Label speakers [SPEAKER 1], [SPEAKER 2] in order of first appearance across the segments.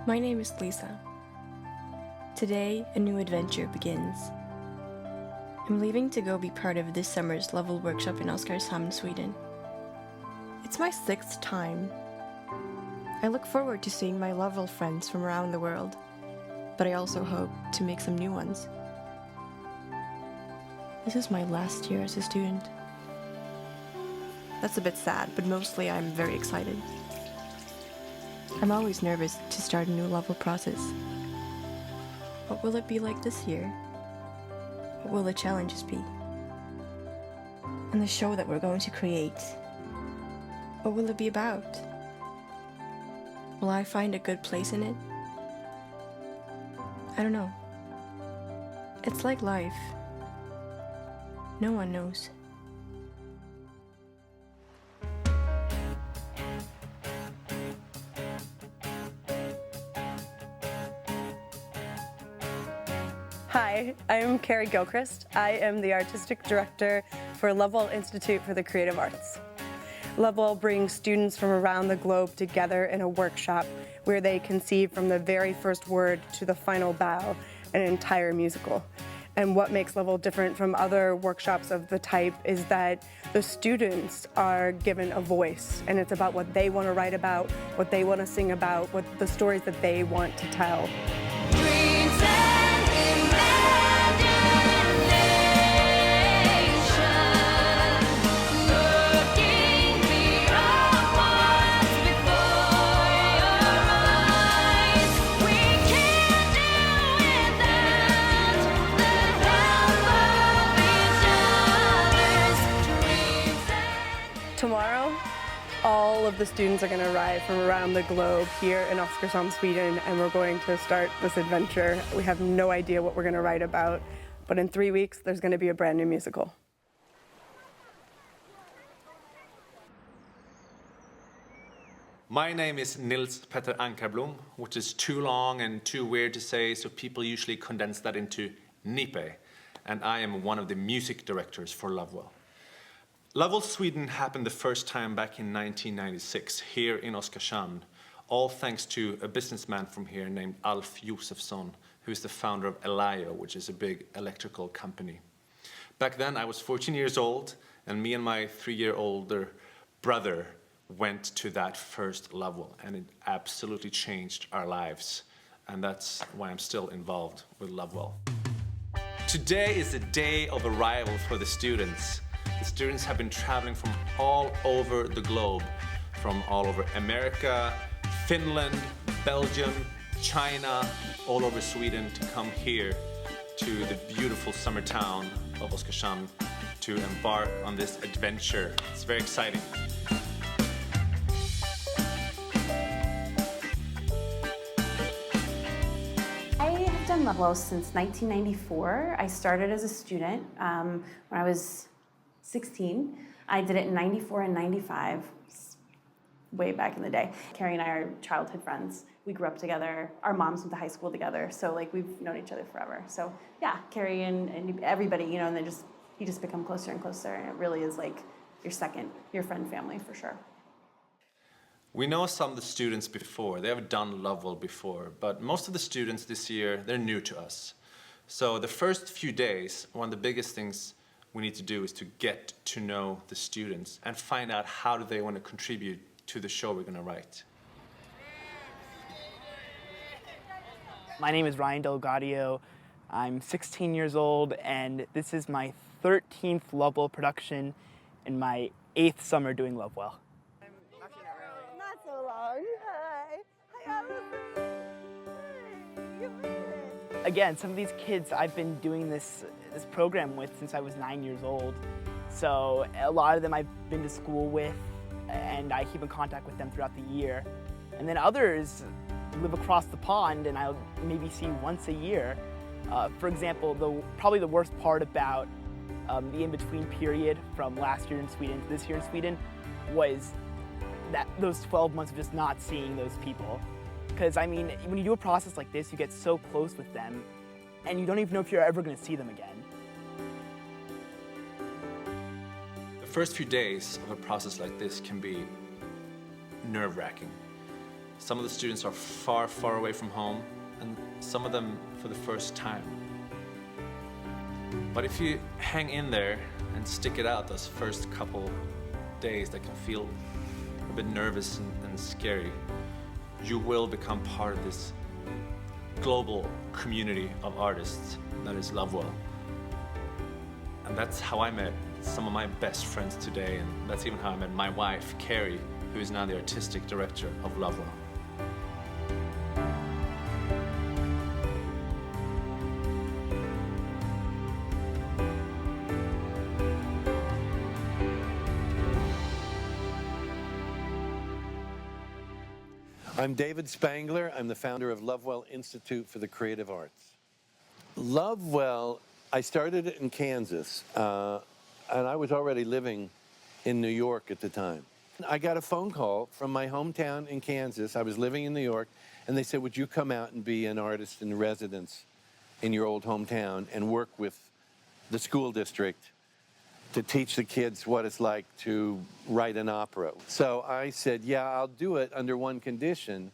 [SPEAKER 1] My name is Lisa. Today, a new adventure begins. I'm leaving to go be part of this summer's Lovewell workshop in Oskarshamn, Sweden. It's my 6th time. I look forward to seeing my Lovewell friends from around the world, but I also hope to make some new ones. This is my last year as a student. That's a bit sad, but mostly I'm very excited. I'm always nervous to start a new Lovewell process. What will it be like this year? What will the challenges be? And the show that we're going to create, what will it be about? Will I find a good place in it? I don't know. It's like life. No one knows.
[SPEAKER 2] Hi, I'm Carrie Gilchrist. I am the Artistic Director for Lovewell Institute for the Creative Arts. Lovewell brings students from around the globe together in a workshop where they conceive from the very first word to the final bow an entire musical. And what makes Lovewell different from other workshops of the type is that the students are given a voice, and it's about what they want to write about, what they want to sing about, what the stories that they want to tell. Tomorrow, all of the students are going to arrive from around the globe here in Oskarshamn, Sweden, and we're going to start this adventure. We have no idea what we're going to write about, but in 3 weeks, there's going to be a brand new musical.
[SPEAKER 3] My name is Nils Petter Ankarblom, which is too long and too weird to say, so people usually condense that into Nipe, and I am one of the music directors for Lovewell. Lovewell Sweden happened the first time back in 1996 here in Oskarshamn, all thanks to a businessman from here named Alf Josefsson, who is the founder of Elio, which is a big electrical company. Back then I was 14 years old, and me and my 3-year-older brother went to that first Lovewell, and it absolutely changed our lives. And that's why I'm still involved with Lovewell. Today is the day of arrival for the students. The students have been traveling from all over the globe, from all over America, Finland, Belgium, China, all over Sweden to come here to the beautiful summer town of Oskarshamn to embark on this adventure. It's very exciting.
[SPEAKER 4] I have done Lovewell since 1994. I started as a student when I was 16. I did it in 94 and 95, way back in the day. Carrie and I are childhood friends. We grew up together. Our moms went to high school together, so like we've known each other forever. So yeah, Carrie and everybody, you know, and you just become closer and closer, and it really is like your friend family for sure.
[SPEAKER 3] We know some of the students before. They have done Lovewell before, but most of the students this year, they're new to us. So the first few days, one of the biggest things we need to do is to get to know the students and find out how do they want to contribute to the show we're going to write.
[SPEAKER 5] My name is Ryan Delgadio. I'm 16 years old, and this is my 13th Lovewell production and my 8th summer doing Lovewell.
[SPEAKER 2] Not so long. Hi. Hi, Allison. Hi. You made it.
[SPEAKER 5] Again, some of these kids I've been doing this program with since I was 9 years old. So a lot of them I've been to school with, and I keep in contact with them throughout the year. And then others live across the pond, and I'll maybe see once a year. For example, probably the worst part about the in-between period from last year in Sweden to this year in Sweden was that those 12 months of just not seeing those people. Because I mean, when you do a process like this, you get so close with them, and you don't even know if you're ever going to see them again.
[SPEAKER 3] The first few days of a process like this can be nerve-wracking. Some of the students are far, far away from home, and some of them for the first time. But if you hang in there and stick it out those first couple days that can feel a bit nervous and scary, you will become part of this global community of artists that is Lovewell. And that's how I met some of my best friends today, and that's even how I met my wife, Carrie, who is now the artistic director of Lovewell.
[SPEAKER 6] I'm David Spangler. I'm the founder of Lovewell Institute for the Creative Arts. Lovewell, I started it in Kansas, and I was already living in New York at the time. I got a phone call from my hometown in Kansas. I was living in New York, and they said, would you come out and be an artist in residence in your old hometown and work with the school district to teach the kids what it's like to write an opera. So I said, yeah, I'll do it under one condition,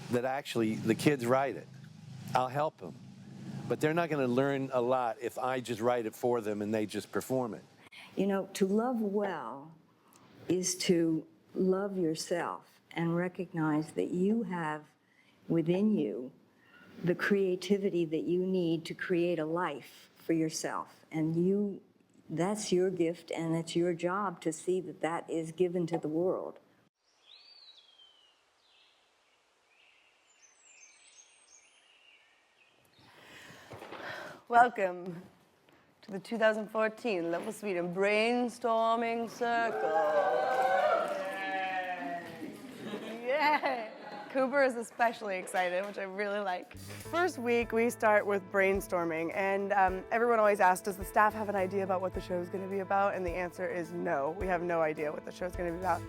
[SPEAKER 6] that actually the kids write it. I'll help them. But they're not going to learn a lot if I just write it for them and they just perform it.
[SPEAKER 7] You know, to love well is to love yourself and recognize that you have within you the creativity that you need to create a life for yourself. And that's your gift, and it's your job to see that that is given to the world.
[SPEAKER 2] Welcome to the 2014 Level Sweden Brainstorming Circle. Yay! Cooper is especially excited, which I really like. First week, we start with brainstorming, and everyone always asks, does the staff have an idea about what the show is going to be about? And the answer is no. We have no idea what the show is going to be about.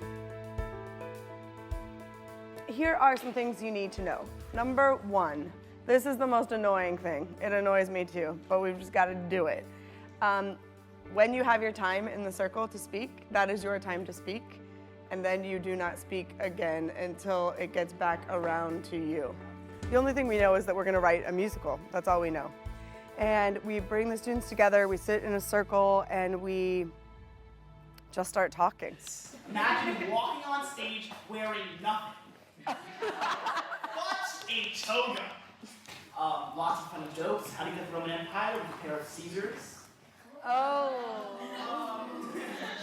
[SPEAKER 2] Here are some things you need to know. Number one, this is the most annoying thing. It annoys me too, but we've just got to do it. When you have your time in the circle to speak, that is your time to speak. And then you do not speak again until it gets back around to you. The only thing we know is that we're going to write a musical. That's all we know. And we bring the students together, we sit in a circle, and we just start talking.
[SPEAKER 8] Imagine walking on stage wearing nothing but a toga. Lots of funny jokes. How to get the Roman Empire with a pair of Caesars.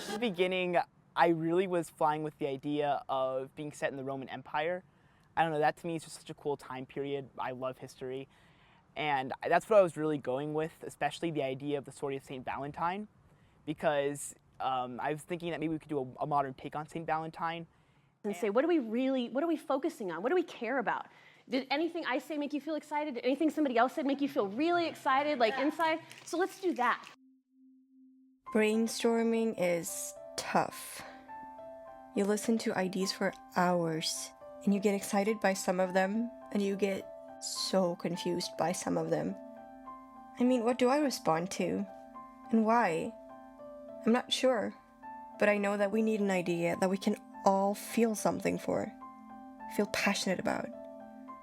[SPEAKER 5] In the beginning, I really was flying with the idea of being set in the Roman Empire. I don't know, that to me is just such a cool time period. I love history. And that's what I was really going with, especially the idea of the story of St. Valentine, because I was thinking that maybe we could do a modern take on St. Valentine.
[SPEAKER 9] And say, what are we focusing on? What do we care about? Did anything I say make you feel excited? Did anything somebody else said make you feel really excited, like inside? So let's do that.
[SPEAKER 1] Brainstorming is tough. You listen to ideas for hours, and you get excited by some of them, and you get so confused by some of them. I mean, what do I respond to? And why? I'm not sure, but I know that we need an idea that we can all feel something for, feel passionate about,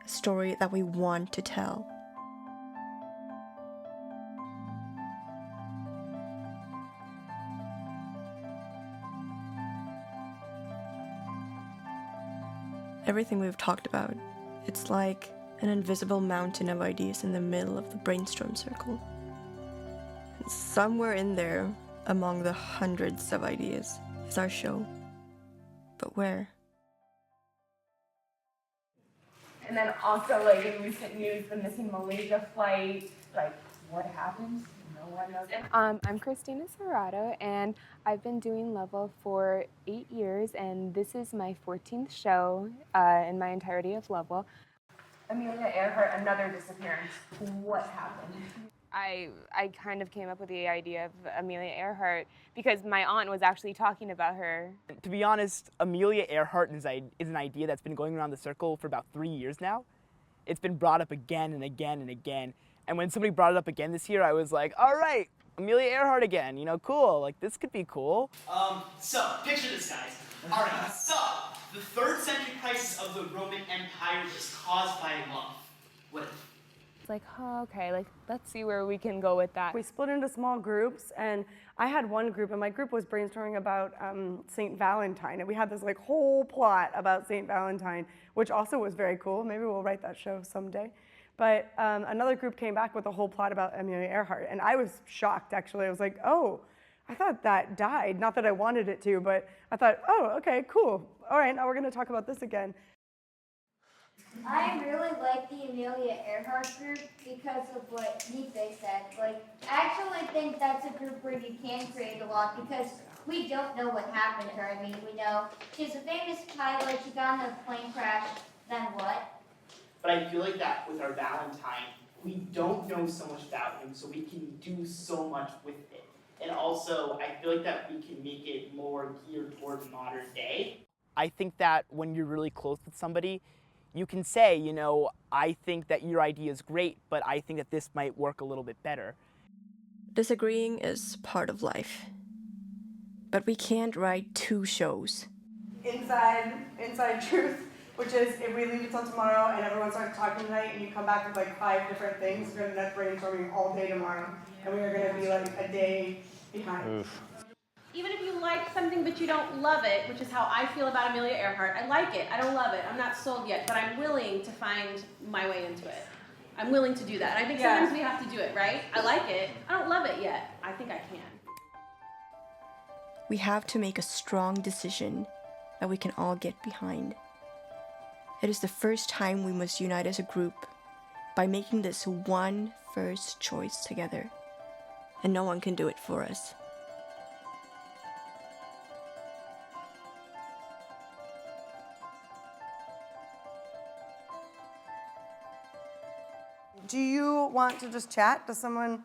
[SPEAKER 1] a story that we want to tell. Everything we've talked about, it's like an invisible mountain of ideas in the middle of the brainstorm circle. And somewhere in there, among the hundreds of ideas, is our show. But where?
[SPEAKER 10] And then also, like, in recent news, the missing Malaysia flight, like, what happened? No one knows.
[SPEAKER 11] I'm Christina Serrato, and I've been doing Lovewell for 8 years, and this is my 14th show in my entirety of Lovewell.
[SPEAKER 10] Amelia Earhart, another disappearance. What happened?
[SPEAKER 11] I kind of came up with the idea of Amelia Earhart because my aunt was actually talking about her.
[SPEAKER 5] To be honest, Amelia Earhart is an idea that's been going around the circle for about 3 years now. It's been brought up again and again and again. And when somebody brought it up again this year, I was like, all right, Amelia Earhart again, cool. Like, this could be cool.
[SPEAKER 8] So, picture this, guys. All right, so the 3rd century crisis of the Roman Empire was caused by love. What if?
[SPEAKER 11] It's like, oh, okay, like, let's see where we can go with that.
[SPEAKER 2] We split into small groups, and I had one group, and my group was brainstorming about St. Valentine, and we had this like whole plot about St. Valentine, which also was very cool. Maybe we'll write that show someday. But another group came back with a whole plot about Amelia Earhart, and I was shocked, actually. I was like, oh, I thought that died. Not that I wanted it to, but I thought, oh, okay, cool. All right, now we're gonna talk about this again.
[SPEAKER 12] I really like the Amelia Earhart group because of what Nipe said. Like, I actually think that's a group where you can create a lot because we don't know what happened to her. I mean, we know she's a famous pilot, she got in a plane crash, then what?
[SPEAKER 8] But I feel like that with our Valentine, we don't know so much about him, so we can do so much with it. And also, I feel like that we can make it more geared toward modern day.
[SPEAKER 5] I think that when you're really close with somebody, you can say, I think that your idea is great, but I think that this might work a little bit better.
[SPEAKER 1] Disagreeing is part of life. But we can't write 2 shows.
[SPEAKER 2] Inside truth, which is if we leave it till tomorrow and everyone starts talking tonight and you come back with like 5 different things, we're gonna end up brainstorming all day tomorrow. And we are gonna be like a day behind.
[SPEAKER 6] Oof.
[SPEAKER 9] Even if you like something but you don't love it, which is how I feel about Amelia Earhart, I like it, I don't love it, I'm not sold yet, but I'm willing to find my way into it. I'm willing to do that. And I think sometimes we have to do it, right? I like it, I don't love it yet, I think I can.
[SPEAKER 1] We have to make a strong decision that we can all get behind. It is the first time we must unite as a group by making this one first choice together. And no one can do it for us.
[SPEAKER 2] Do you want to just chat? Does someone,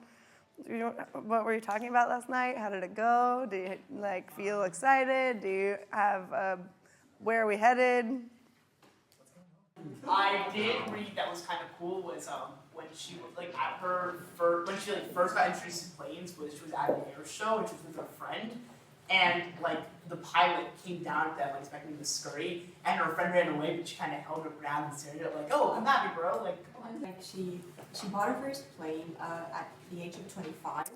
[SPEAKER 2] what were you talking about last night? How did it go? Do you feel excited? Do you have, where are we headed?
[SPEAKER 8] I did read that was kind of cool was when she was like at her when she first got introduced to planes was she was at an air show and she was with a friend and the pilot came down at them expecting to scurry and her friend ran away but she kind of held her ground and stared at it oh I'm happy bro come on.
[SPEAKER 13] She bought her first plane at the age of 25.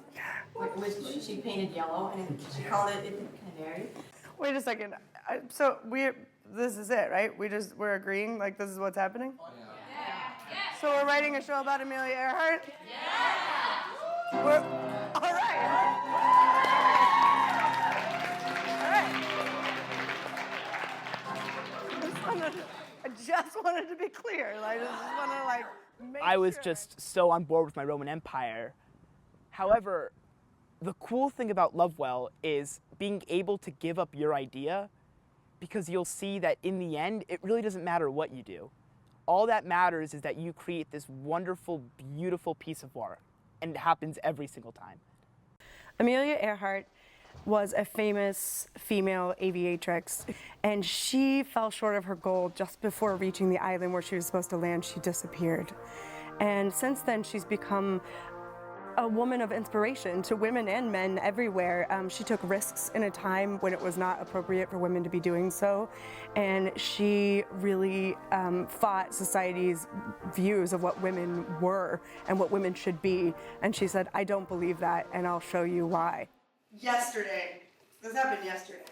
[SPEAKER 13] She painted yellow and she called it the Canary.
[SPEAKER 2] Wait a second. So this is it, right? We're agreeing this is what's happening? Yeah. So we're writing a show about Amelia Earhart? Yeah. All right. I just wanted to be clear. I just want to make
[SPEAKER 5] I was
[SPEAKER 2] sure.
[SPEAKER 5] just so on board with my Roman Empire. However, the cool thing about Lovewell is being able to give up your idea because you'll see that in the end, it really doesn't matter what you do. All that matters is that you create this wonderful, beautiful piece of art, and it happens every single time.
[SPEAKER 2] Amelia Earhart was a famous female aviatrix, and she fell short of her goal just before reaching the island where she was supposed to land. She disappeared. And since then, she's become a woman of inspiration to women and men everywhere. She took risks in a time when it was not appropriate for women to be doing so, and she really fought society's views of what women were and what women should be, and she said, I don't believe that, and I'll show you why. Yesterday, this happened yesterday,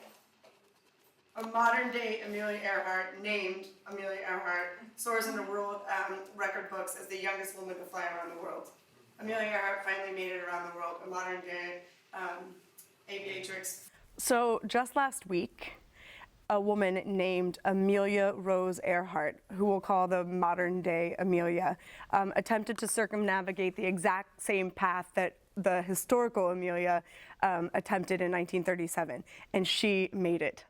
[SPEAKER 2] a modern-day Amelia Earhart, named Amelia Earhart, soars into world record books as the youngest woman to fly around the world. Amelia Earhart finally made it around the world, a modern-day aviatrix. So just last week, a woman named Amelia Rose Earhart, who we'll call the modern-day Amelia, attempted to circumnavigate the exact same path that the historical Amelia attempted in 1937, and she made it.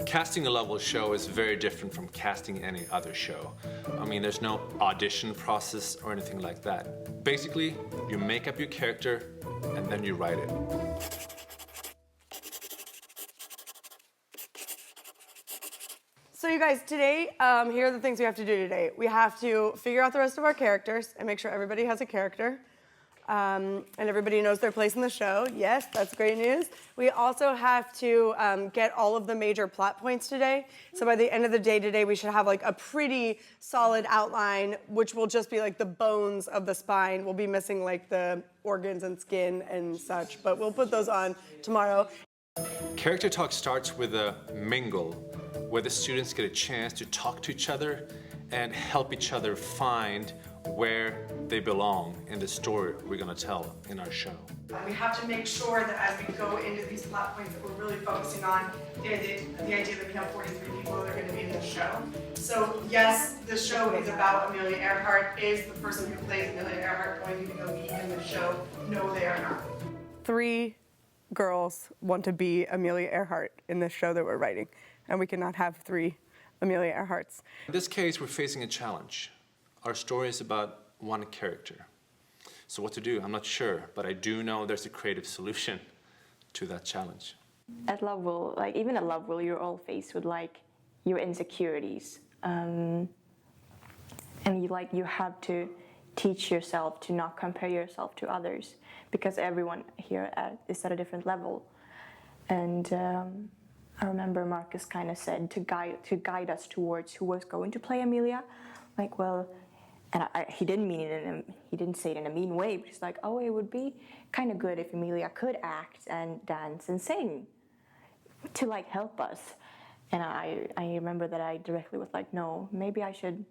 [SPEAKER 3] Casting a Lovewell show is very different from casting any other show. I mean, there's no audition process or anything like that. Basically, you make up your character and then you write it.
[SPEAKER 2] So you guys, today, here are the things we have to do today. We have to figure out the rest of our characters and make sure everybody has a character. And everybody knows their place in the show. Yes, that's great news. We also have to get all of the major plot points today. So by the end of the day today, we should have like a pretty solid outline, which will just be like the bones of the spine. We'll be missing like the organs and skin and such, but we'll put those on tomorrow.
[SPEAKER 3] Character talk starts with a mingle, where the students get a chance to talk to each other and help each other find where they belong in the story we're going to tell in our show.
[SPEAKER 2] We have to make sure that as we go into these plot points that we're really focusing on the idea that we have 43 people that are going to be in the show. So yes, the show is about Amelia Earhart. Is the person who plays Amelia Earhart going to be in the show? No, they are not. 3 girls want to be Amelia Earhart in this show that we're writing, and we cannot have 3 Amelia Earharts.
[SPEAKER 3] In this case, we're facing a challenge. Our story is about one character. So what to do, I'm not sure, but I do know there's a creative solution to that challenge.
[SPEAKER 1] At Lovewell, like even at Lovewell, you're all faced with like your insecurities, and you have to teach yourself to not compare yourself to others, because everyone here is at a different level. And I remember Marcus kind of said to guide us towards who was going to play Amelia, like, well. And he didn't mean it he didn't say it in a mean way, but he's like, oh, it would be kind of good if Amelia could act and dance and sing to like help us. And I remember that I directly was like, no, maybe I should,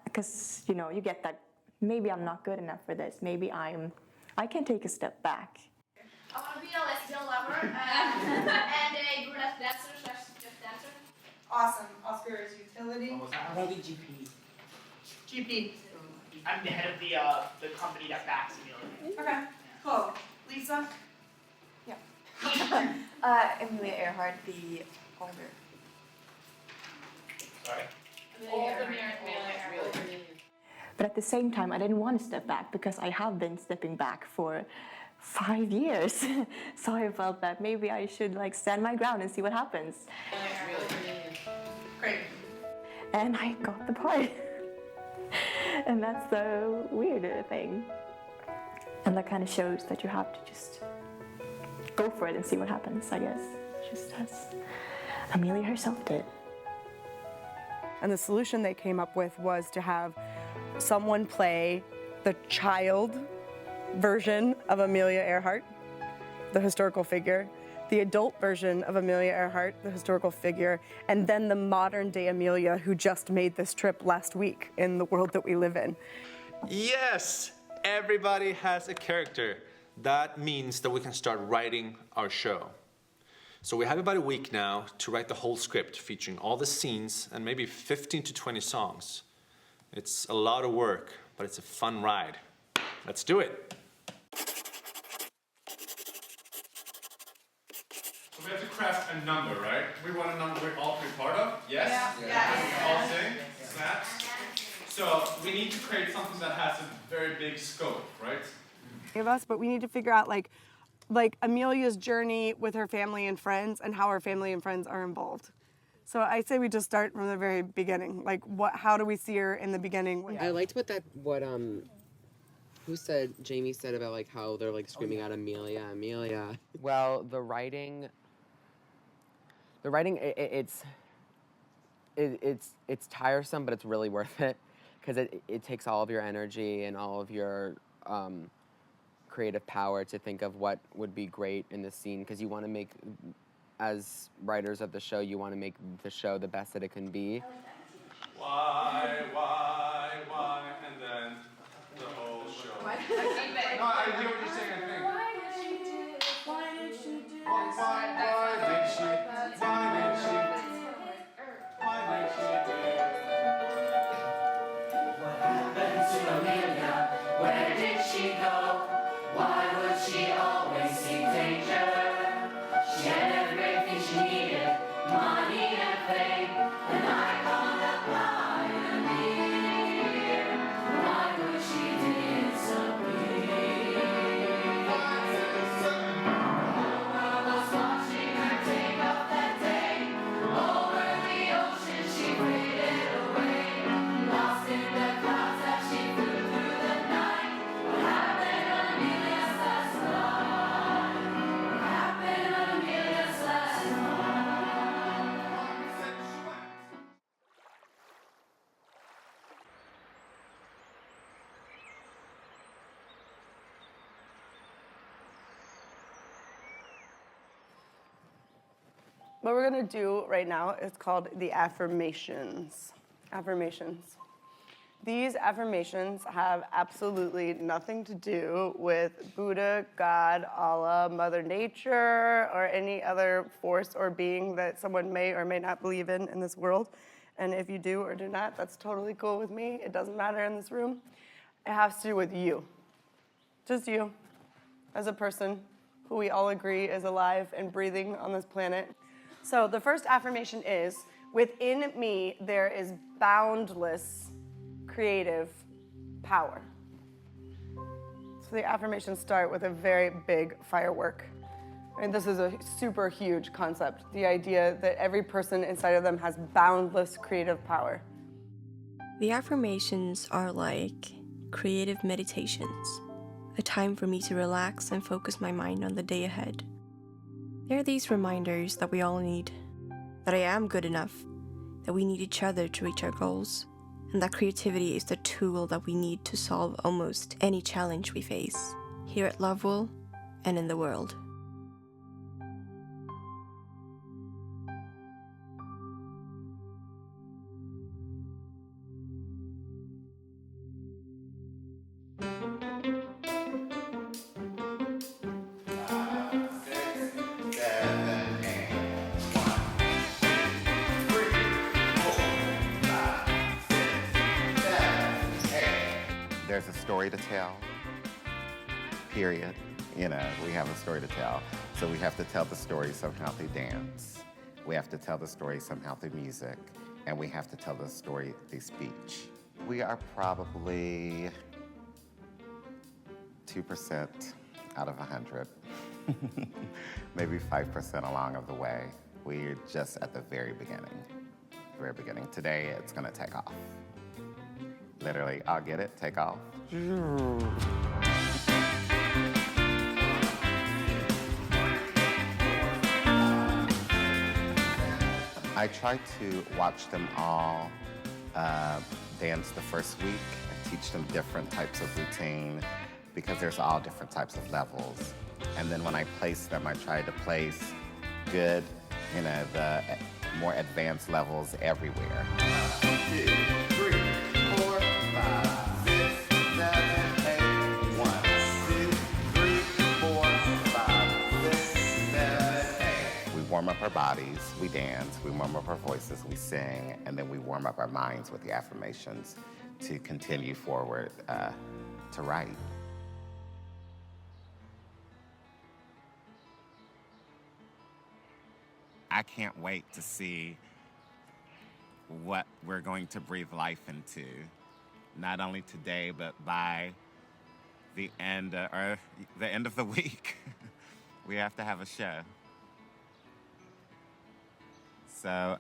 [SPEAKER 1] because you know, you get that, maybe I'm not good enough for this. Maybe I can take a step back.
[SPEAKER 10] I want to be a lesbian lover and a burlesque dancer / just dancer.
[SPEAKER 2] Awesome. Oscar is utility.
[SPEAKER 8] I want to be GP.
[SPEAKER 2] GP.
[SPEAKER 8] I'm the head of the company that backs Amelia.
[SPEAKER 2] Okay, cool. Lisa?
[SPEAKER 13] Amelia Earhart, the older.
[SPEAKER 8] Sorry?
[SPEAKER 1] But at the same time, I didn't want to step back because I have been stepping back for 5 years. So I felt that maybe I should like stand my ground and see what happens.
[SPEAKER 2] Great.
[SPEAKER 1] And I got the part. And that's the weirder thing. And that kind of shows that you have to just go for it and see what happens, I guess. Just as Amelia herself did.
[SPEAKER 2] And the solution they came up with was to have someone play the child version of Amelia Earhart, the historical figure, the adult version of Amelia Earhart, the historical figure, and then the modern day Amelia who just made this trip last week in the world that we live in.
[SPEAKER 3] Yes, everybody has a character. That means that we can start writing our show. So we have about a week now to write the whole script featuring all the scenes and maybe 15 to 20 songs. It's a lot of work, but it's a fun ride. Let's do it. So we have to craft a number, right? We want a number we're all three part of? Yes? Yeah. All sing? Snaps? So we need to create something that has a very big scope, right?
[SPEAKER 2] Of us, but we need to figure out like Amelia's journey with her family and friends and how her family and friends are involved. So I say we just start from the very beginning. Like how do we see her in the beginning?
[SPEAKER 14] I liked who said, Jamie said about like how they're like screaming out Amelia, Amelia. Well, the writing, it's tiresome, but it's really worth it because it takes all of your energy and all of your creative power to think of what would be great in the scene, because you want to make, as writers of the show, you want to make the show the best that it can be.
[SPEAKER 3] Why, and then the whole show. No, I hear what you're saying, I think. Why did she do it? Why did she do it? Why did she do it?
[SPEAKER 15] What happened to Amelia? Where did she go? Why would she always seek danger? She had everything she needed, money and fame, an icon of pioneer.
[SPEAKER 2] What we're gonna do right now is called the affirmations. Affirmations. These affirmations have absolutely nothing to do with Buddha, God, Allah, Mother Nature, or any other force or being that someone may or may not believe in this world. And if you do or do not, that's totally cool with me. It doesn't matter in this room. It has to do with you. Just you, as a person who we all agree is alive and breathing on this planet. So the first affirmation is, within me there is boundless creative power. So the affirmations start with a very big firework. I mean, this is a super huge concept, the idea that every person inside of them has boundless creative power.
[SPEAKER 1] The affirmations are like creative meditations, a time for me to relax and focus my mind on the day ahead. There are these reminders that we all need, that I am good enough, that we need each other to reach our goals, and that creativity is the tool that we need to solve almost any challenge we face, here at Lovewell and in the world.
[SPEAKER 16] There's a story to tell, period. You know, we have a story to tell. So we have to tell the story somehow through dance. We have to tell the story somehow through music. And we have to tell the story through speech. We are probably 2% out of 100. Maybe 5% along of the way. We're just at the very beginning. Very beginning. Today, it's gonna take off. Literally, I'll get it, take off. I try to watch them all dance the first week and teach them different types of routine because there's all different types of levels. And then when I place them, I try to place good, you know, the more advanced levels everywhere. 1, 2, 3, 4, 5, 6, 7, 8. 1, 2, 3, 4, 5, 6, 7, 8. We warm up our bodies, we dance, we warm up our voices, we sing, and then we warm up our minds with the affirmations to continue forward to write. I can't wait to see what we're going to breathe life into, not only today, but by the end of the week. We have to have a show. So,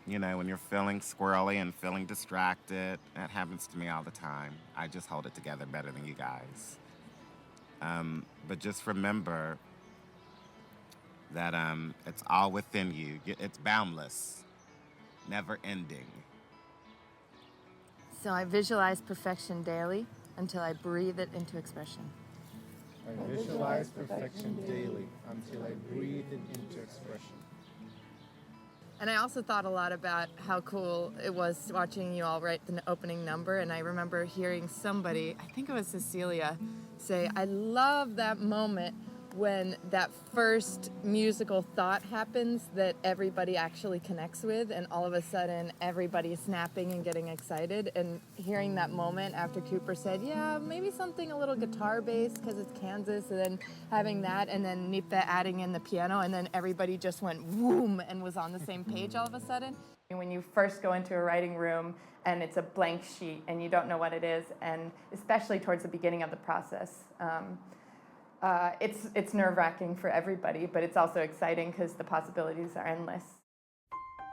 [SPEAKER 16] you know, when you're feeling squirrely and feeling distracted, that happens to me all the time. I just hold it together better than you guys. But just remember that it's all within you. It's boundless, never ending.
[SPEAKER 17] So I visualize perfection daily until I breathe it into expression.
[SPEAKER 18] I visualize perfection daily until I breathe it into expression.
[SPEAKER 17] And I also thought a lot about how cool it was watching you all write the opening number, and I remember hearing somebody, I think it was Cecilia, say, I love that moment when that first musical thought happens that everybody actually connects with, and all of a sudden everybody's snapping and getting excited. And hearing that moment after Cooper said, yeah, maybe something a little guitar based because it's Kansas, and then having that, and then Nipe adding in the piano, and then everybody just went whoom and was on the same page all of a sudden.
[SPEAKER 19] When you first go into a writing room and it's a blank sheet and you don't know what it is, and especially towards the beginning of the process, it's nerve-wracking for everybody, but it's also exciting because the possibilities are endless.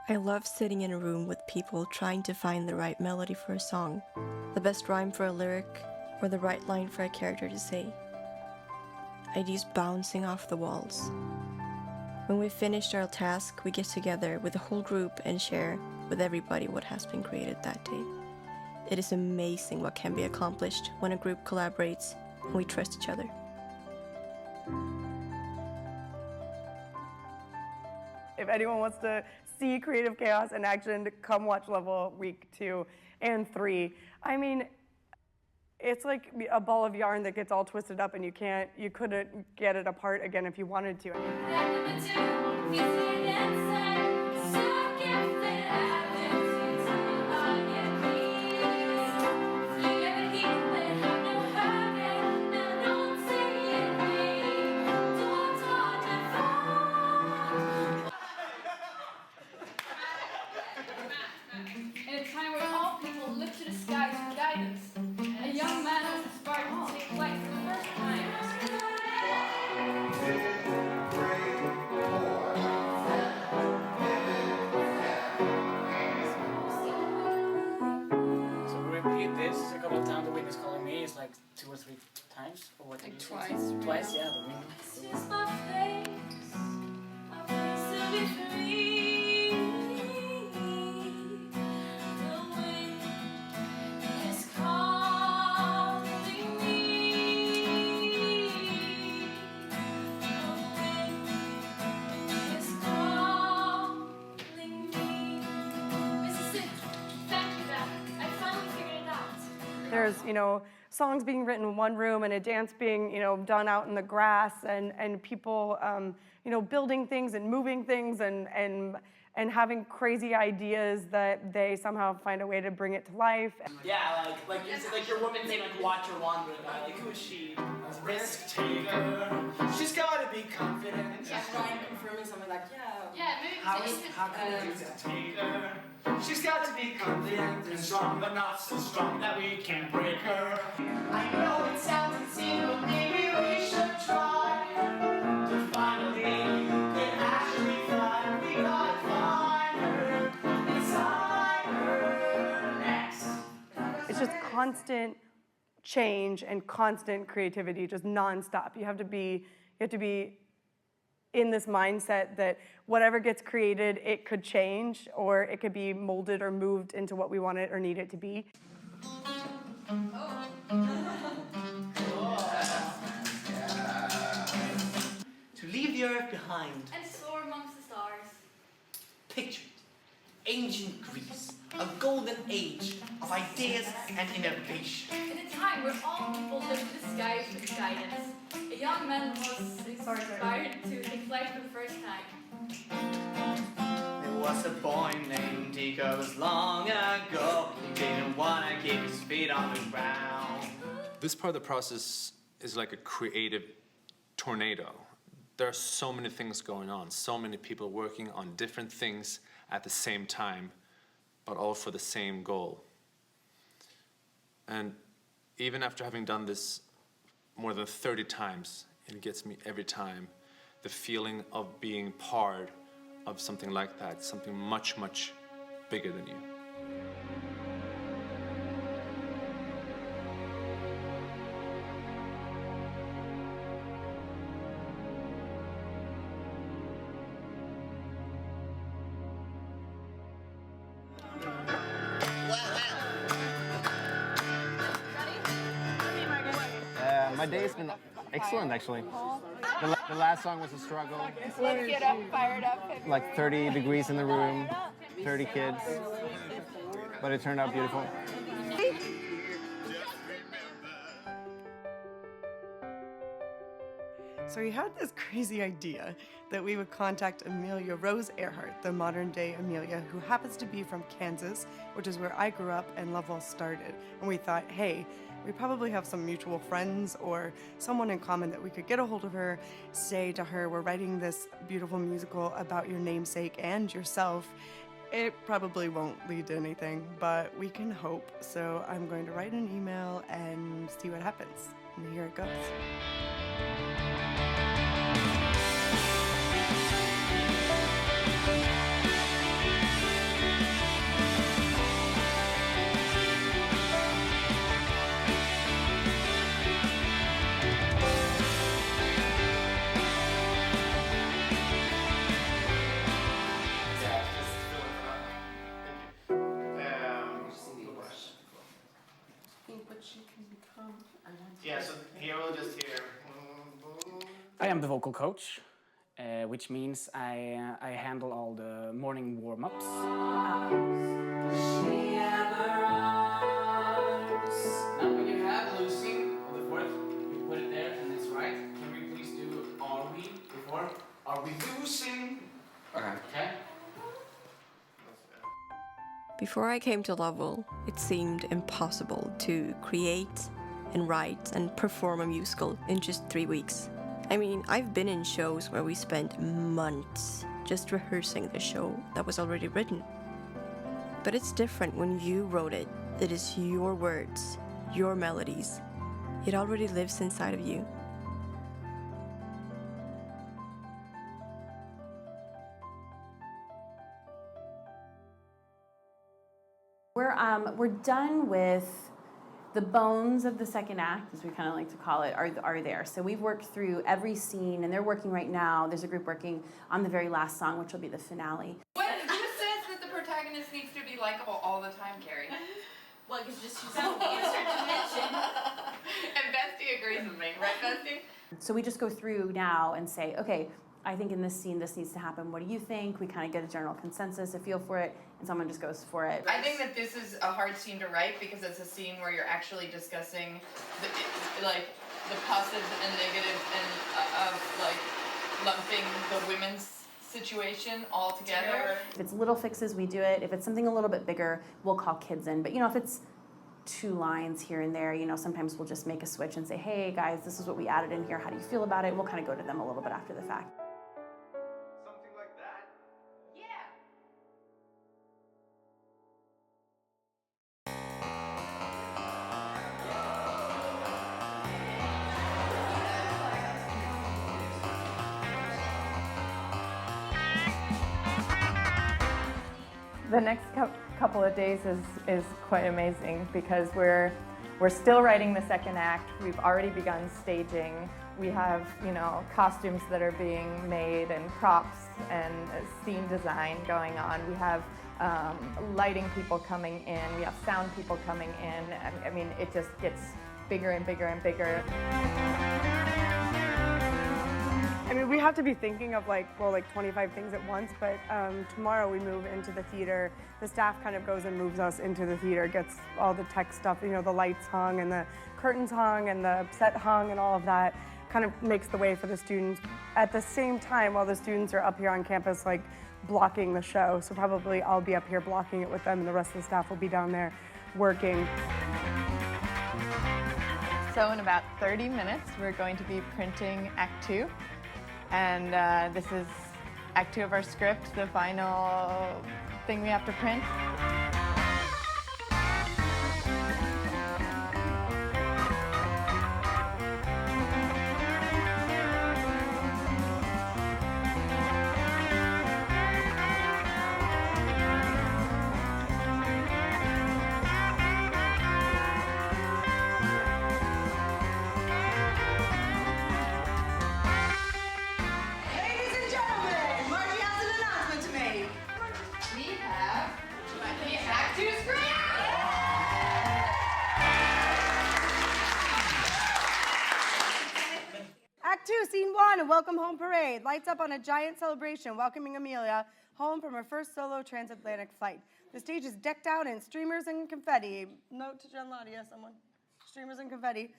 [SPEAKER 1] I love sitting in a room with people trying to find the right melody for a song, the best rhyme for a lyric, or the right line for a character to say. Ideas bouncing off the walls. When we've finished our task, we get together with the whole group and share with everybody what has been created that day. It is amazing what can be accomplished when a group collaborates and we trust each other.
[SPEAKER 2] If anyone wants to see creative chaos in action, come watch Lovewell week 2 and 3. I mean, it's like a ball of yarn that gets all twisted up and you couldn't get it apart again if you wanted to.
[SPEAKER 15] In a time where all people look to the skies for guidance, a young man was inspired to take flight for the first time.
[SPEAKER 20] So we repeat this a couple of times. The wind is calling me. It's like 2 or 3 times. Or what?
[SPEAKER 15] Like twice.
[SPEAKER 20] Twice, yeah. The wind.
[SPEAKER 15] This is my face to be free.
[SPEAKER 2] There's, songs being written in one room and a dance being, done out in the grass and people, building things and moving things and having crazy ideas that they somehow find a way to bring it to life.
[SPEAKER 8] Yeah, like it's like your woman thing, like watch her wandering by. Like who is she? Risk taker. She's gotta be confident.
[SPEAKER 13] Yeah, Ryan confirming something like,
[SPEAKER 15] maybe
[SPEAKER 8] how can we take her? She's got to be confident and strong, but not so strong that we can't break her. I know it sounds insane, but maybe we should try to finally get actually fly. We gotta find her inside her next.
[SPEAKER 2] It's just constant change and constant creativity, just nonstop. You have to be in this mindset that whatever gets created, it could change or it could be molded or moved into what we want it or need it to be.
[SPEAKER 8] To leave the earth behind.
[SPEAKER 15] And soar amongst the stars.
[SPEAKER 8] Picture it. Ancient Greece, a golden age of ideas and innovation.
[SPEAKER 15] In a time where all people look to the skies for guidance, a young man was inspired to take flight for the first time.
[SPEAKER 8] There was a boy named Tigos long ago. He didn't want to keep his feet on the ground.
[SPEAKER 3] This part of the process is like a creative tornado. There are so many things going on, so many people working on different things at the same time, but all for the same goal. And even after having done this more than 30 times, it gets me every time, the feeling of being part of something like that, something much, much bigger than you.
[SPEAKER 21] My day's been excellent, actually. The last song was a struggle.
[SPEAKER 17] Let's get up, fired up.
[SPEAKER 21] Like 30 degrees in the room, 30 kids, but it turned out beautiful.
[SPEAKER 2] So he had this crazy idea that we would contact Amelia Rose Earhart, the modern day Amelia, who happens to be from Kansas, which is where I grew up and Lovewell started. And we thought, hey, we probably have some mutual friends or someone in common that we could get a hold of her, say to her, we're writing this beautiful musical about your namesake and yourself. It probably won't lead to anything, but we can hope. So I'm going to write an email and see what happens. And here it goes.
[SPEAKER 20] Yeah, so here we'll just hear. I am the vocal coach, which means I handle all the morning warm-ups. Now when you have Lucy on the fourth, you put it there and it's right. Can we please do are we before? Are we losing? Okay.
[SPEAKER 1] Before I came to Lovewell, it seemed impossible to create and write and perform a musical in just 3 weeks. I mean, I've been in shows where we spent months just rehearsing the show that was already written. But it's different when you wrote it. It is your words, your melodies. It already lives inside of you.
[SPEAKER 9] We're done with the bones of the second act, as we kind of like to call it, are there. So we've worked through every scene, and they're working right now. There's a group working on the very last song, which will be the finale.
[SPEAKER 17] Who says that the protagonist needs to be likable all the time, Carrie?
[SPEAKER 9] Well, because she's so dimension.
[SPEAKER 17] And Bestie agrees with me, right, Bestie?
[SPEAKER 9] So we just go through now and say, okay, I think in this scene this needs to happen. What do you think? We kind of get a general consensus, a feel for it, and someone just goes for it.
[SPEAKER 17] I think that this is a hard scene to write because it's a scene where you're actually discussing the positive and negative and of lumping the women's situation all together.
[SPEAKER 9] If it's little fixes, we do it. If it's something a little bit bigger, we'll call kids in. But if it's 2 lines here and there, sometimes we'll just make a switch and say, hey guys, this is what we added in here. How do you feel about it? We'll kind of go to them a little bit after the fact.
[SPEAKER 3] Something like that?
[SPEAKER 19] The next couple of days is quite amazing because we're still writing the second act. We've already begun staging. We have, costumes that are being made and props and scene design going on. We have lighting people coming in. We have sound people coming in. I mean, it just gets bigger and bigger and bigger.
[SPEAKER 2] I mean, we have to be thinking of like 25 things at once, but tomorrow we move into the theater. The staff kind of goes and moves us into the theater, gets all the tech stuff, the lights hung and the curtains hung and the set hung and all of that kind of makes the way for the students. At the same time, while the students are up here on campus, blocking the show. So probably I'll be up here blocking it with them and the rest of the staff will be down there working.
[SPEAKER 19] So in about 30 minutes, we're going to be printing Act 2. And this is Act 2 of our script, the final thing we have to print.
[SPEAKER 2] Act 2, Scene 1, a welcome home parade. Lights up on a giant celebration welcoming Amelia home from her first solo transatlantic flight. The stage is decked out in streamers and confetti. Note to Jen Ladia, someone. Streamers and confetti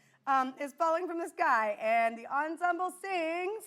[SPEAKER 2] is falling from the sky, and the ensemble sings.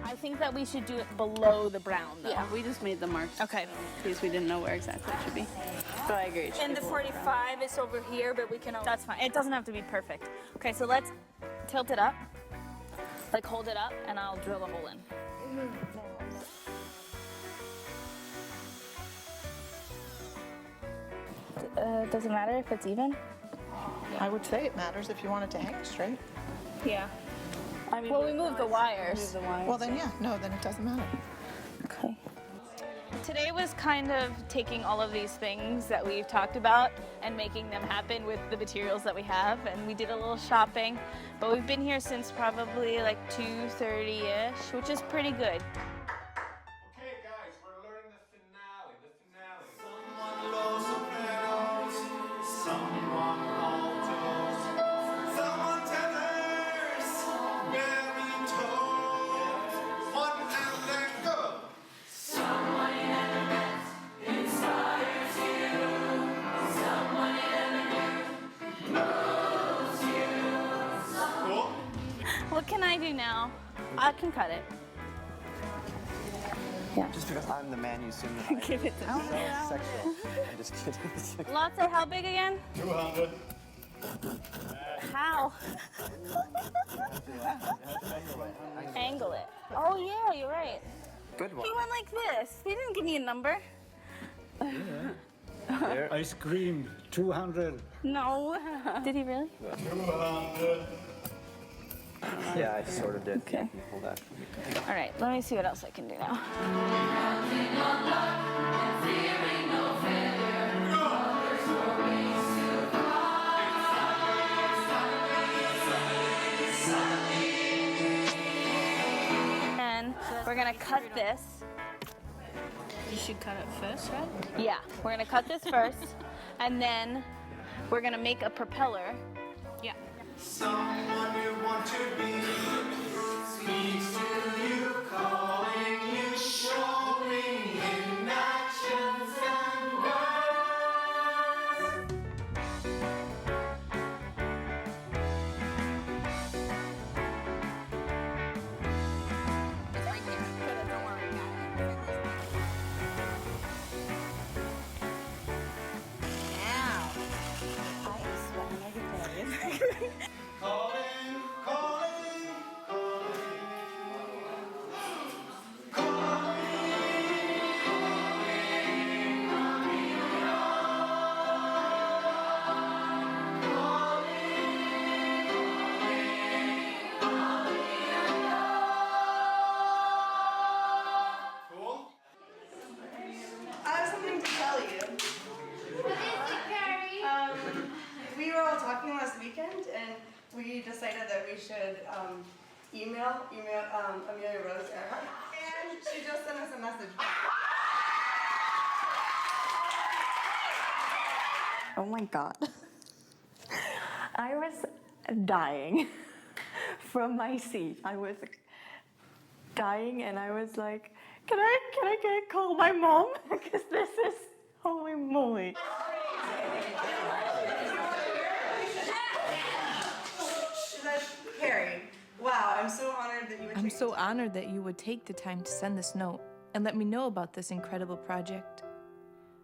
[SPEAKER 4] I think that we should do it below the brown, though.
[SPEAKER 22] Yeah, we just made the marks.
[SPEAKER 4] Okay.
[SPEAKER 22] In case we didn't know where exactly it should be. But I agree.
[SPEAKER 4] And the 45 is over here, but we can... That's fine. It doesn't have to be perfect. Okay, so let's tilt it up. Hold it up, and I'll drill a hole in. Does it matter if it's even?
[SPEAKER 22] I would say it matters if you want it to hang straight.
[SPEAKER 4] Yeah. Well, we moved the wires.
[SPEAKER 7] Well, then yeah, no, then it doesn't matter.
[SPEAKER 4] Okay. Today was kind of taking all of these things that we've talked about and making them happen with the materials that we have, and we did a little shopping, but we've been here since probably like 2:30-ish, which is pretty good.
[SPEAKER 3] Okay, guys, we're learning the finale. Someone low sopranos, someone altos, someone tenors, baritones, one and then go.
[SPEAKER 15] Someone in the net inspires you. Someone in the net moves you.
[SPEAKER 3] Cool.
[SPEAKER 4] What can I do now? I can cut it. Yeah.
[SPEAKER 21] Just because I'm the man you assume that I am.
[SPEAKER 4] Give it to me.
[SPEAKER 21] So sexual. I'm just kidding.
[SPEAKER 4] Lots of how big again?
[SPEAKER 3] 200.
[SPEAKER 4] How? Angle it. Oh yeah, you're right.
[SPEAKER 21] Good one.
[SPEAKER 4] He went like this. He didn't give me a number.
[SPEAKER 11] I screamed 200.
[SPEAKER 4] No. Did he really?
[SPEAKER 3] 200.
[SPEAKER 21] Yeah, I sort of did.
[SPEAKER 4] Okay.
[SPEAKER 21] Hold that.
[SPEAKER 4] All right, let me see what else I can do now.
[SPEAKER 15] Counting on luck and fearing no failure. Others were wings to fly.
[SPEAKER 4] And we're gonna cut this.
[SPEAKER 22] You should cut it first, right?
[SPEAKER 4] Yeah, we're gonna cut this first, and then we're gonna make a propeller. Yeah.
[SPEAKER 15] Someone you want to be speaks to you, calling you, showing in actions and words. Calling, calling,
[SPEAKER 2] I have something to tell you.
[SPEAKER 12] What is it, Carrie?
[SPEAKER 2] We were all talking last weekend, and we decided that we should email Amelia Rose Earhart, and she just sent us a message back.
[SPEAKER 1] Oh my god. I was dying from my seat. I was dying and I was like, can I call my mom? Because this is, holy moly.
[SPEAKER 2] Carrie, wow, I'm so honored that you would
[SPEAKER 23] I'm so honored that you would take the time to send this note and let me know about this incredible project.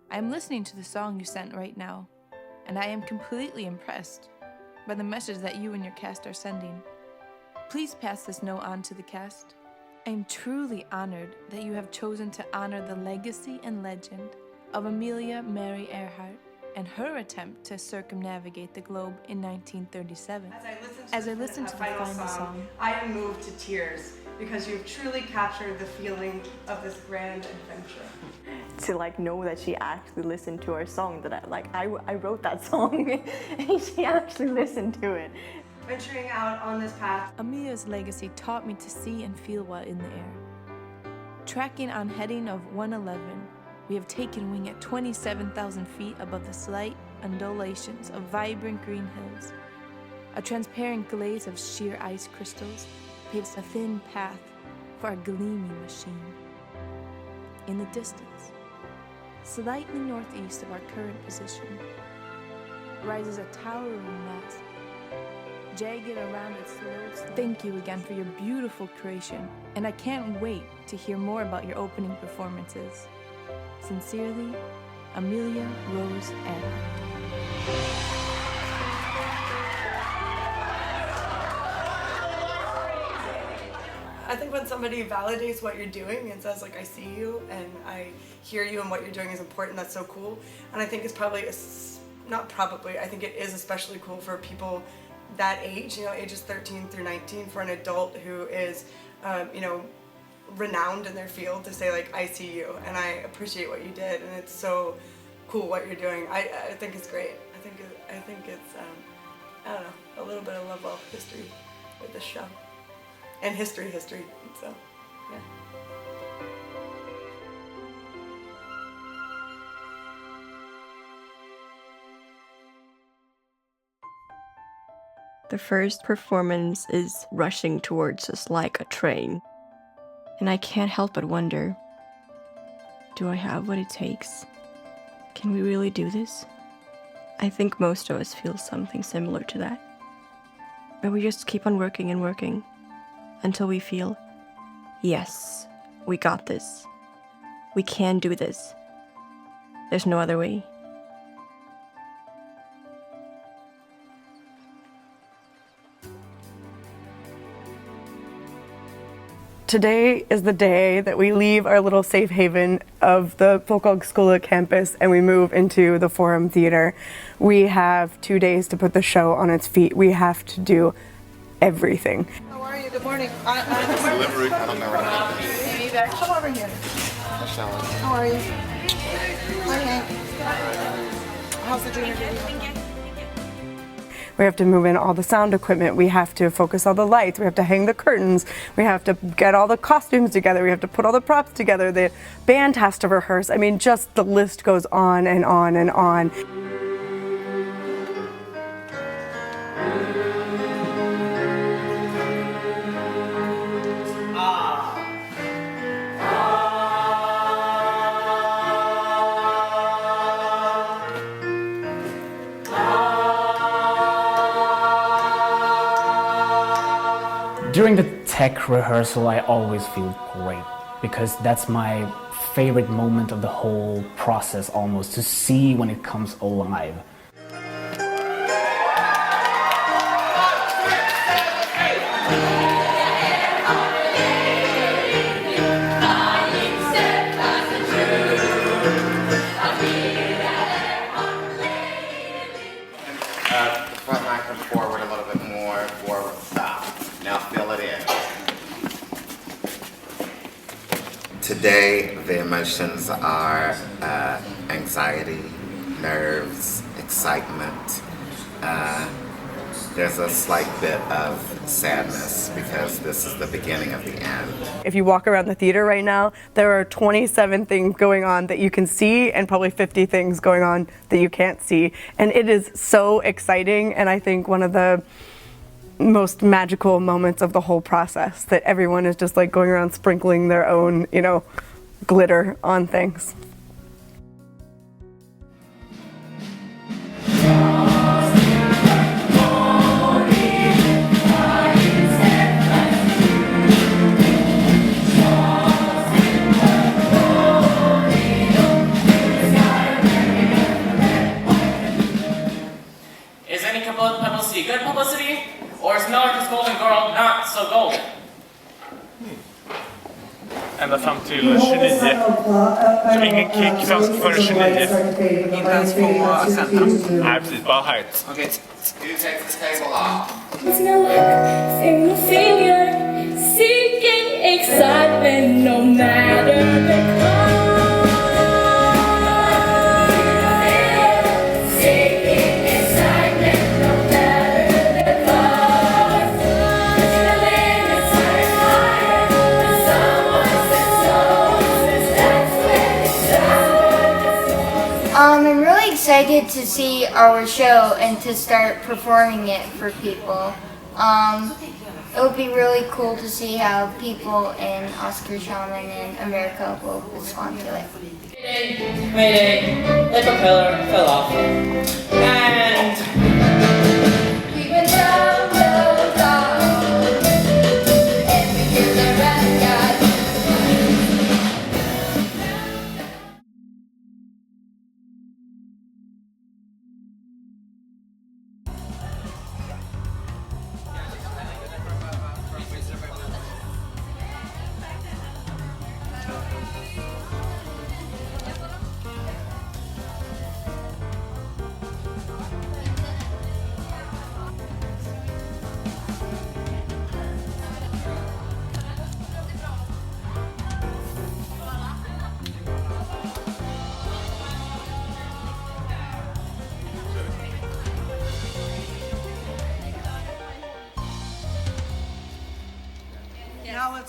[SPEAKER 23] I am listening to the song you sent right now, and I am completely impressed by the message that you and your cast are sending. Please pass this note on to the cast. I am truly honored that you have chosen to honor the legacy and legend of Amelia Mary Earhart and her attempt to circumnavigate the globe in 1937. As I listened to the final song,
[SPEAKER 2] I am moved to tears because you've truly captured the feeling of this grand adventure.
[SPEAKER 1] To like know that she actually listened to our song, that I wrote that song and she actually listened to it.
[SPEAKER 2] Venturing out on this path.
[SPEAKER 23] Amelia's legacy taught me to see and feel while in the air. Tracking on heading of 111, we have taken wing at 27,000 feet above the slight undulations of vibrant green hills. A transparent glaze of sheer ice crystals paves a thin path for a gleaming machine. In the distance, slightly northeast of our current position, rises a towering mass, jagged around its slopes. Thank you again for your beautiful creation, and I can't wait to hear more about your opening performances. Sincerely, Amelia Rose Earhart.
[SPEAKER 2] I think when somebody validates what you're doing and says like, I see you and I hear you and what you're doing is important, that's so cool. And I think it's probably, I think it is especially cool for people that age, ages 13 through 19, for an adult who is, renowned in their field, to say like, I see you and I appreciate what you did, and it's so cool what you're doing. I think it's great. I think it's I don't know, a little bit of Lovewell history with this show, and history. So yeah.
[SPEAKER 1] The first performance is rushing towards us like a train. And I can't help but wonder, do I have what it takes? Can we really do this? I think most of us feel something similar to that. But we just keep on working and working until we feel, yes, we got this. We can do this. There's no other way.
[SPEAKER 2] Today is the day that we leave our little safe haven of the Folkhögskola campus and we move into the Forum Theater. We have 2 days to put the show on its feet. We have to do everything.
[SPEAKER 7] How are you? Good morning.
[SPEAKER 16] Delivery. I don't know where to put this.
[SPEAKER 7] Me either. Come over here. How are you? Hi, Hank. How's the junior doing?
[SPEAKER 2] We have to move in all the sound equipment. We have to focus all the lights. We have to hang the curtains. We have to get all the costumes together. We have to put all the props together. The band has to rehearse. I mean, just the list goes on and on and on.
[SPEAKER 20] During the tech rehearsal, I always feel great because that's my favorite moment of the whole process, almost, to see when it comes alive.
[SPEAKER 16] The front line come forward a little bit more. Forward, stop. Now fill it in. Today, the emotions are anxiety, nerves, excitement. There's a slight bit of sadness because this is the beginning of the end.
[SPEAKER 2] If you walk around the theater right now, there are 27 things going on that you can see and probably 50 things going on that you can't see. And it is so exciting, and I think one of the most magical moments of the whole process, that everyone is just like going around sprinkling their own, glitter on things.
[SPEAKER 20] Is any publicity good publicity? Or is America's Golden Girl not so golden?
[SPEAKER 5] Ända fram till 29. Så ingen kick fast före 29.
[SPEAKER 20] Inte ens på accenten?
[SPEAKER 5] Nej, precis. Bara height.
[SPEAKER 20] Okej.
[SPEAKER 16] You take the table off.
[SPEAKER 15] Single finger, seeking excitement no matter the cost. Seeking excitement no matter the cost. The limits are higher, but someone said so, since that's when it starts.
[SPEAKER 12] I'm really excited to see our show and to start performing it for people. It would be really cool to see how people in Oskarshamn and in America will respond to it.
[SPEAKER 20] Mayday, the propeller fell off. And
[SPEAKER 12] We went down, down, down, and we did the rest, guys.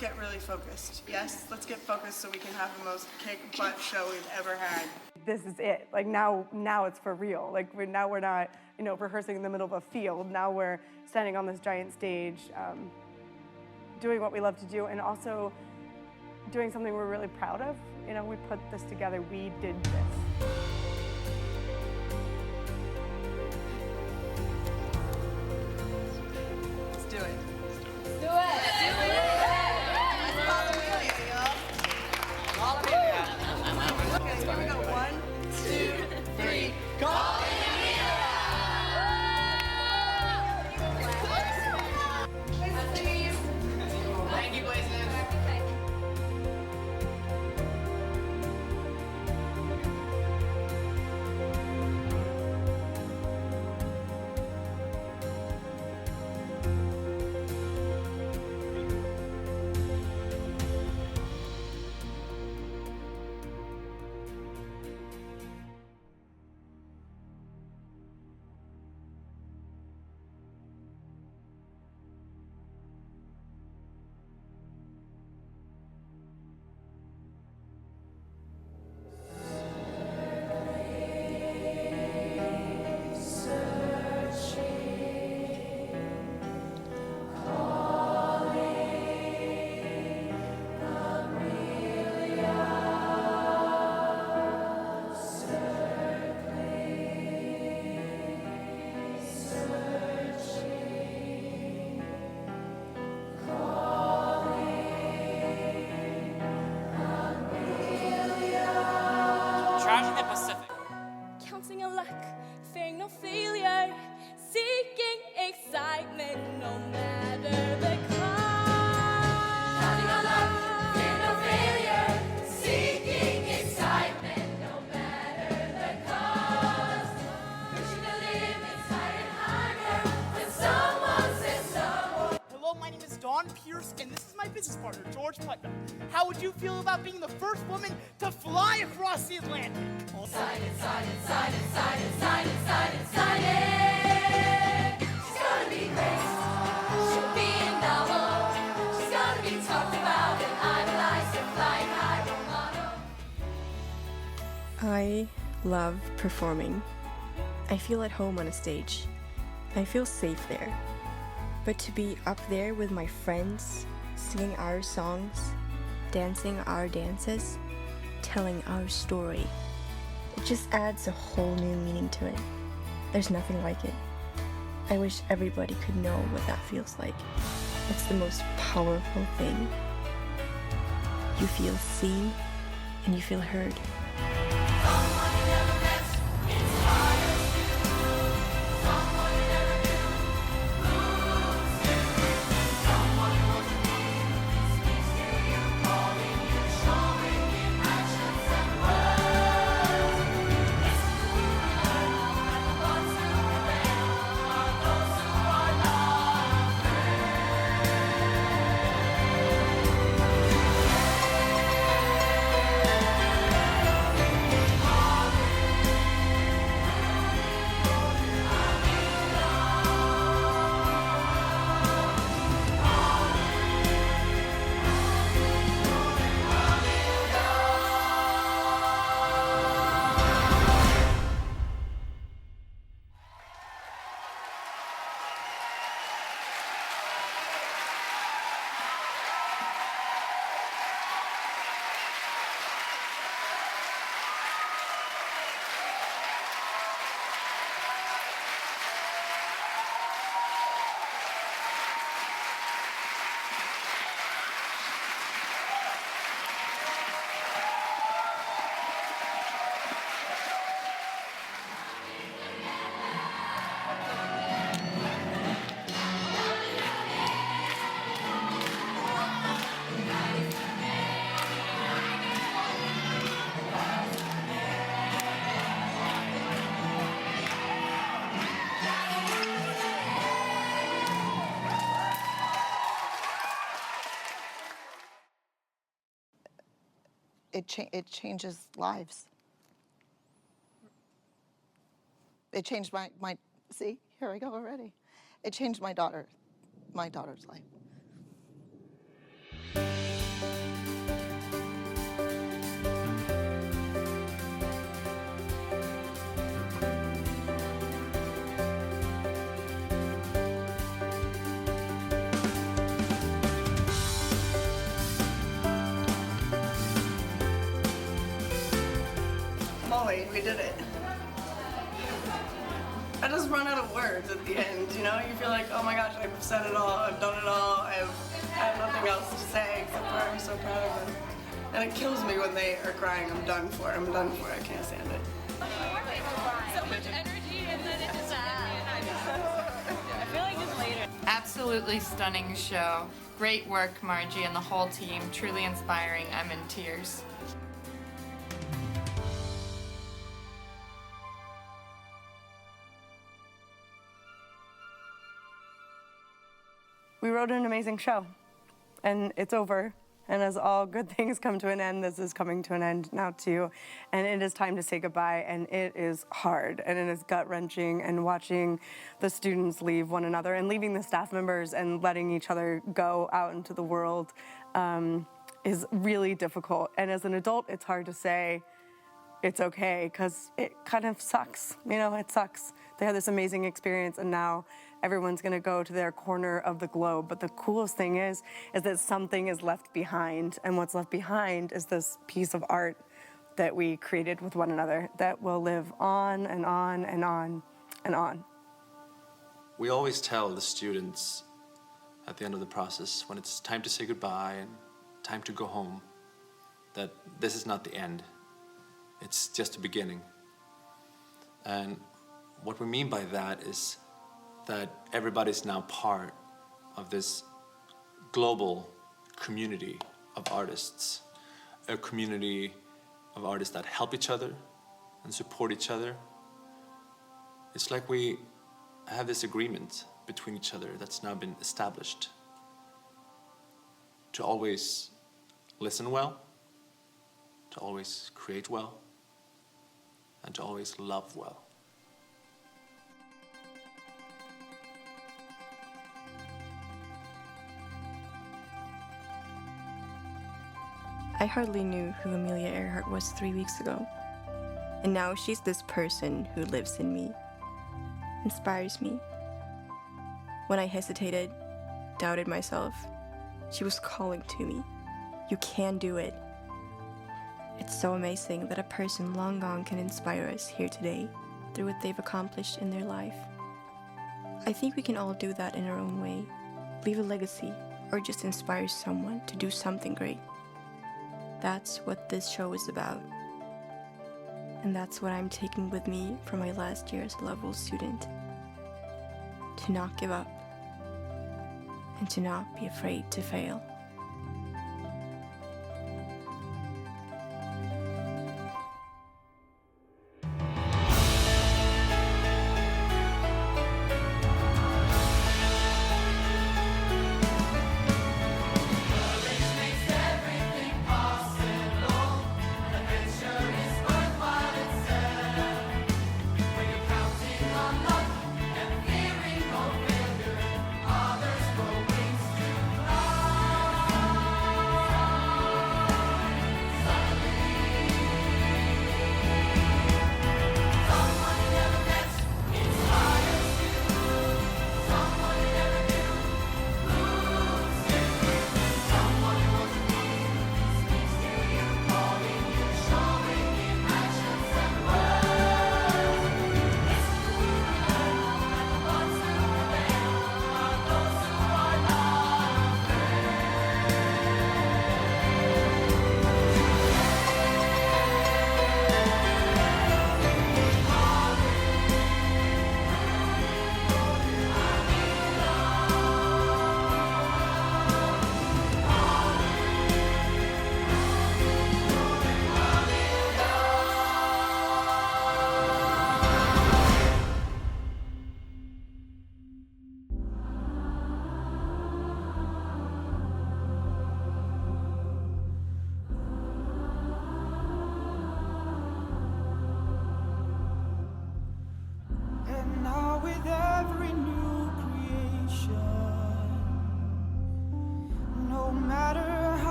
[SPEAKER 2] get really focused. Yes, let's get focused so we can have the most kick-butt show we've ever had. This is it. Like now it's for real. Like we're not, rehearsing in the middle of a field. Now we're standing on this giant stage, doing what we love to do, and also doing something we're really proud of. We put this together. We did this. Let's do it.
[SPEAKER 15] Do it!
[SPEAKER 2] Let's call Amelia, y'all. Call Amelia. Okay, here we go. 1, 2, 3. Call Amelia! Please. Thank you, Blazes.
[SPEAKER 15] Tragedy Pacific.
[SPEAKER 6] Counting a luck, fearing no failure, seeking excitement no matter the cost.
[SPEAKER 15] Counting on luck, fear no failure, seeking excitement no matter the cost. Pushing the limits higher and higher when someone says so.
[SPEAKER 8] Hello, my name is Dawn Pierce, and this is my business partner, George Putnam. How would you feel about being the first woman to fly across the Atlantic?
[SPEAKER 15] Excited, excited, excited, excited, excited, excited, excited. She's gonna be great. She'll be a novel. She's gonna be talked about and idolized and flying high role model.
[SPEAKER 1] I love performing. I feel at home on a stage. I feel safe there. But to be up there with my friends, singing our songs, dancing our dances, telling our story, it just adds a whole new meaning to it. There's nothing like it. I wish everybody could know what that feels like. It's the most powerful thing. You feel seen and you feel heard.
[SPEAKER 7] It changes lives. It changed my see, here I go already. It changed my daughter's life.
[SPEAKER 2] Molly, we did it. I just run out of words at the end, you know? You feel like, oh my gosh, I've said it all, I've done it all, I have nothing else to say except for I'm so proud of them. And it kills me when they are crying, I'm done for, I can't stand it.
[SPEAKER 4] So much energy and then it just I feel like it's later.
[SPEAKER 17] Absolutely stunning show. Great work, Margie, and the whole team. Truly inspiring. I'm in tears.
[SPEAKER 2] We wrote an amazing show, and it's over. And as all good things come to an end, this is coming to an end now too. And it is time to say goodbye, and it is hard, and it is gut-wrenching, and watching the students leave one another, and leaving the staff members, and letting each other go out into the world is really difficult. And as an adult, it's hard to say it's okay, because it kind of sucks. You know, it sucks. They had this amazing experience, and now everyone's gonna go to their corner of the globe. But the coolest thing is that something is left behind, and what's left behind is this piece of art that we created with one another that will live on and on and on and on.
[SPEAKER 3] We always tell the students at the end of the process, when it's time to say goodbye and time to go home, that this is not the end. It's just a beginning. And what we mean by that is that everybody's now part of this global community of artists, a community of artists that help each other and support each other. It's like we have this agreement between each other that's now been established to always listen well, to always create well, and to always love well.
[SPEAKER 1] I hardly knew who Amelia Earhart was 3 weeks ago. And now she's this person who lives in me, inspires me. When I hesitated, doubted myself, she was calling to me. You can do it. It's so amazing that a person long gone can inspire us here today through what they've accomplished in their life. I think we can all do that in our own way, leave a legacy, or just inspire someone to do something great. That's what this show is about. And that's what I'm taking with me from my last year as a Lovewell student. To not give up, and to not be afraid to fail.